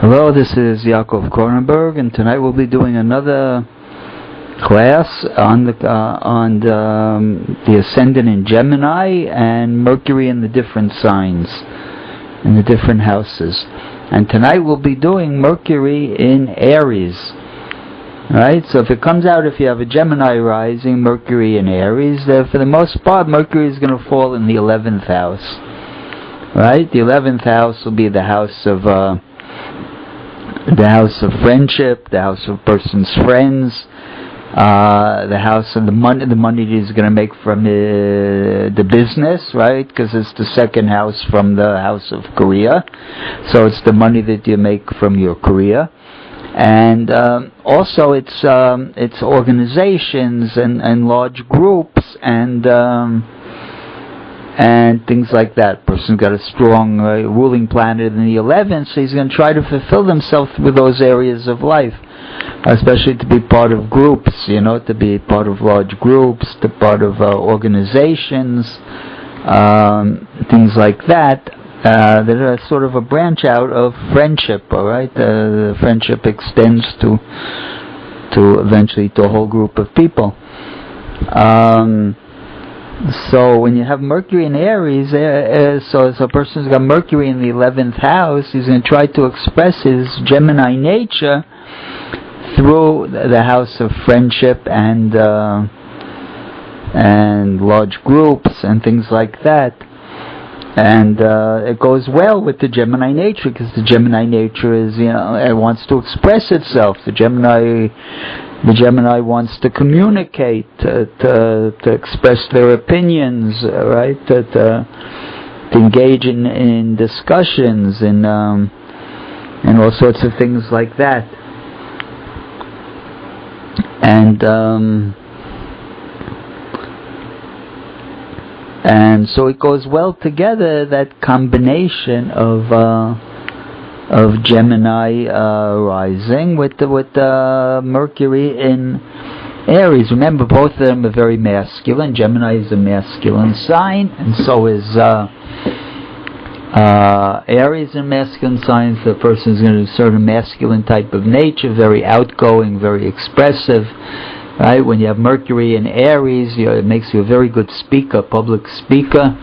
Hello, this is Yaakov Kronenberg, and tonight we'll be doing another class on the ascendant in Gemini and Mercury in the different signs, in the different houses. And tonight we'll be doing Mercury in Aries. Right? So if it comes out, if you have a Gemini rising, Mercury in Aries, for the most part, Mercury is going to fall in the 11th house. Right? The 11th house will be the house of friendship, the house of a person's friends, the house of the money that he's going to make from the business, right? Because it's the second house from the house of career, so it's the money that you make from your career, and also it's organizations and large groups and things like that. Person's got a strong ruling planet in the 11th, so he's going to try to fulfill himself with those areas of life, especially to be part of groups, to be part of large groups, to part of organizations, things like that. That are sort of a branch out of friendship, all right? The friendship extends to eventually to a whole group of people. So when you have Mercury in Aries, so a person's got Mercury in the 11th house, he's going to try to express his Gemini nature through the house of friendship and large groups and things like that. And it goes well with the Gemini nature, because the Gemini nature is, it wants to express itself. The Gemini wants to communicate, to express their opinions, right? To engage in discussions and all sorts of things like that. And so it goes well together, that combination of Gemini rising with Mercury in Aries. Remember, both of them are very masculine. Gemini is a masculine sign, and so is Aries a masculine sign. So the person is going to assert a masculine type of nature, very outgoing, very expressive. Right? When you have Mercury in Aries, it makes you a very good speaker, public speaker.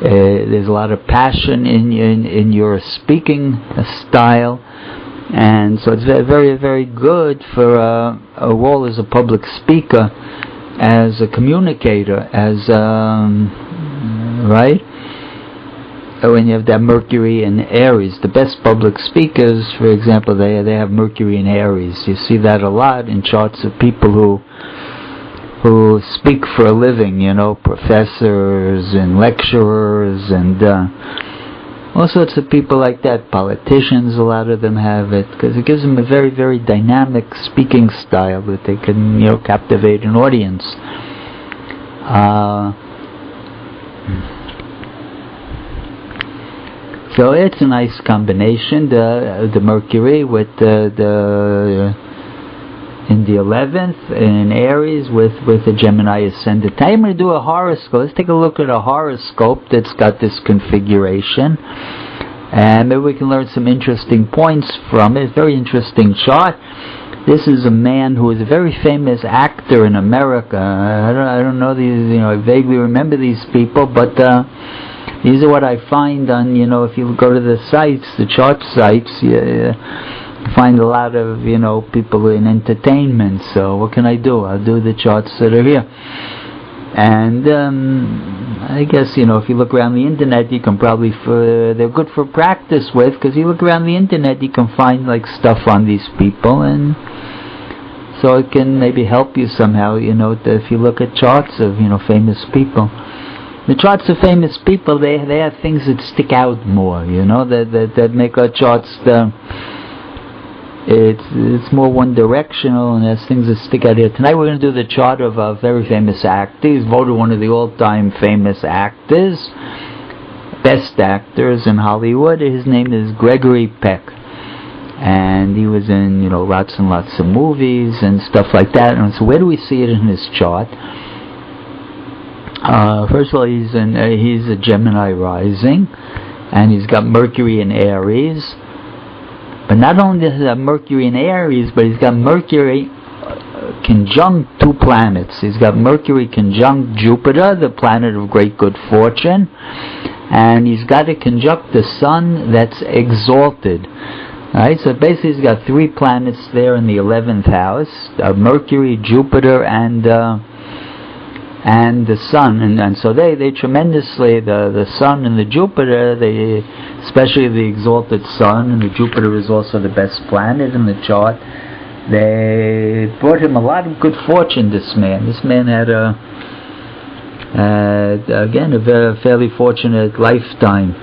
There's a lot of passion in your speaking style, and so it's very, very good for a role as a public speaker, as a communicator, as right. When you have that Mercury in Aries, the best public speakers, for example, they have Mercury in Aries. You see that a lot in charts of people who speak for a living, professors and lecturers and all sorts of people like that. Politicians, a lot of them have it, because it gives them a very, very dynamic speaking style that they can, captivate an audience. So it's a nice combination, the Mercury with the in the 11th in Aries with the Gemini ascendant. I'm going to do a horoscope. Let's take a look at a horoscope that's got this configuration, and maybe we can learn some interesting points from it. It's a very interesting chart. This is a man who is a very famous actor in America. I don't know these, I vaguely remember these people, but these are what I find on, if you go to the sites, the chart sites, you find a lot of, people in entertainment. So what can I do? I'll do the charts that are here. And I guess, if you look around the internet, you can probably, they're good for practice with, because you look around the internet, you can find like stuff on these people, and so it can maybe help you somehow, if you look at charts of, famous people. The charts of famous people, they have things that stick out more, that make our charts, it's more one-directional, and there's things that stick out here. Tonight we're going to do the chart of a very famous actor. He's voted one of the all-time famous actors, best actors in Hollywood. His name is Gregory Peck, and he was in, lots and lots of movies and stuff like that. And so where do we see it in his chart? First of all, he's a Gemini rising, and he's got Mercury in Aries, But not only does he have Mercury in Aries, but he's got Mercury conjunct two planets. He's got Mercury conjunct Jupiter, the planet of great good fortune, and he's got to conjunct the Sun that's exalted. Right, so basically he's got three planets there in the 11th house, Mercury, Jupiter, and the Sun, and so they tremendously, the Sun and the Jupiter, especially the exalted Sun, and the Jupiter is also the best planet in the chart. They brought him a lot of good fortune. This man had again a very fairly fortunate lifetime.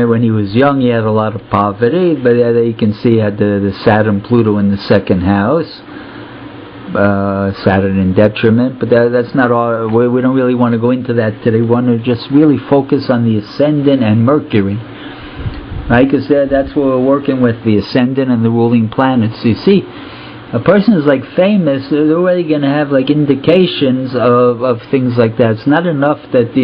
When he was young, he had a lot of poverty, but you can see he had the Saturn Pluto in the second house, Saturn in detriment, but that's not all. We don't really want to go into that today. We want to just really focus on the ascendant and Mercury, right? Because that's what we're working with, the ascendant and the ruling planets. You see, a person is like famous, they're already going to have like indications of things like that. It's not enough that,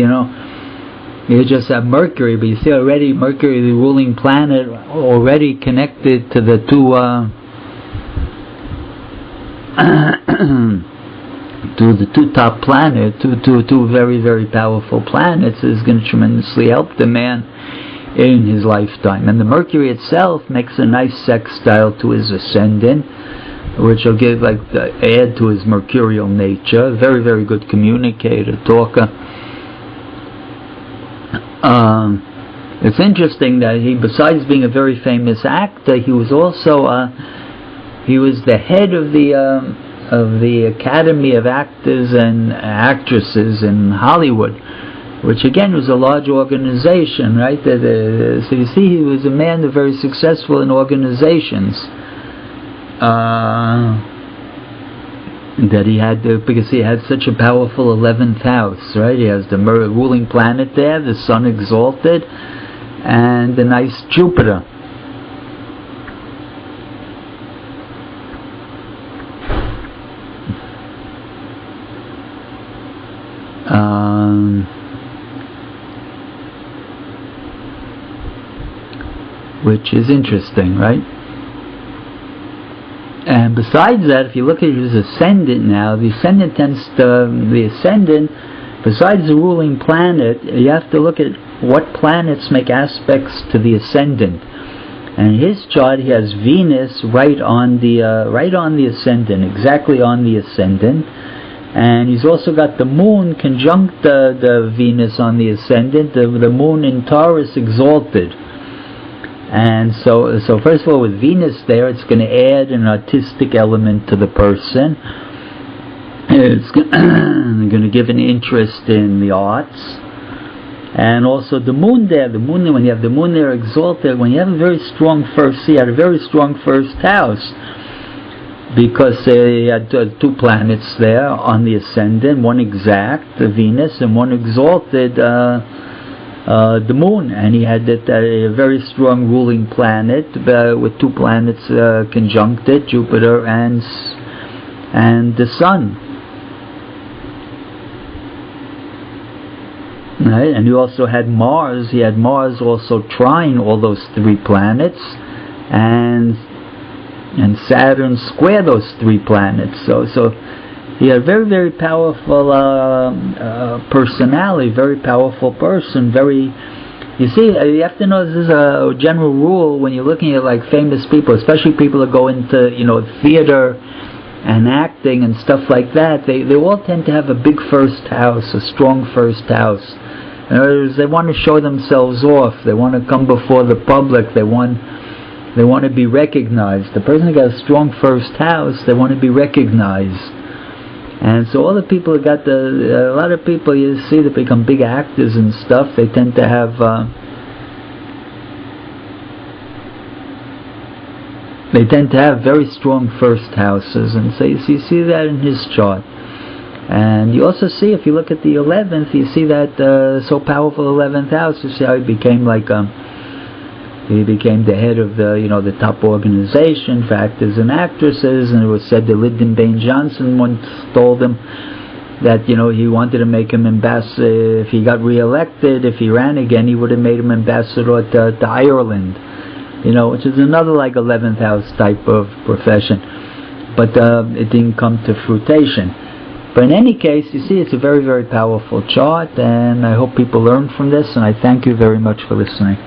you just have Mercury, but you see already Mercury, the ruling planet, already connected to the two to the two top planets, two very, very powerful planets, is going to tremendously help the man in his lifetime. And the Mercury itself makes a nice sextile to his ascendant, which will give add to his mercurial nature. Very, very good communicator, talker. It's interesting that he, besides being a very famous actor, he was also he was the head of the Academy of Actors and Actresses in Hollywood, which again was a large organization, right? So you see, he was a man very successful in organizations. That he had, because he had such a powerful 11th house, right? He has the ruling planet there, the Sun exalted, and the nice Jupiter. Which is interesting, right? And besides that, if you look at his ascendant now, the ascendant besides the ruling planet, you have to look at what planets make aspects to the ascendant. And in his chart, he has Venus right on the ascendant, exactly on the ascendant. And he's also got the Moon conjunct the Venus on the ascendant, the Moon in Taurus exalted. And so first of all, with Venus there, it's going to add an artistic element to the person. It's going to give an interest in the arts. And also the Moon there, when you have the Moon there exalted, when you have a very strong first, he had a very strong first house, because he had two planets there on the ascendant, one exact, the Venus, and one exalted, the Moon, and he had a very strong ruling planet with two planets conjuncted, Jupiter and the Sun. Right? And he also had Mars. He had Mars also trine all those three planets, and Saturn square those three planets. So he had a very, very powerful personality, very powerful person. You see, you have to know this is a general rule when you're looking at like famous people, especially people that go into theater and acting and stuff like that. They all tend to have a big first house, a strong first house. In other words, they want to show themselves off. They want to come before the public. They want to be recognized. The person who got a strong first house, they want to be recognized. And so all the people who got a lot of people you see that become big actors and stuff, they tend to have very strong first houses, and so you see that in his chart. And you also see, if you look at the 11th, you see that so powerful 11th house. You see how he became he became the head of the top organization for actors and actresses, and it was said that Lyndon Baines Johnson once told him that, he wanted to make him ambassador. If he got re-elected, if he ran again, he would have made him ambassador to Ireland, which is another like 11th house type of profession. But it didn't come to fruition. But in any case, you see, it's a very, very powerful chart, and I hope people learn from this, and I thank you very much for listening.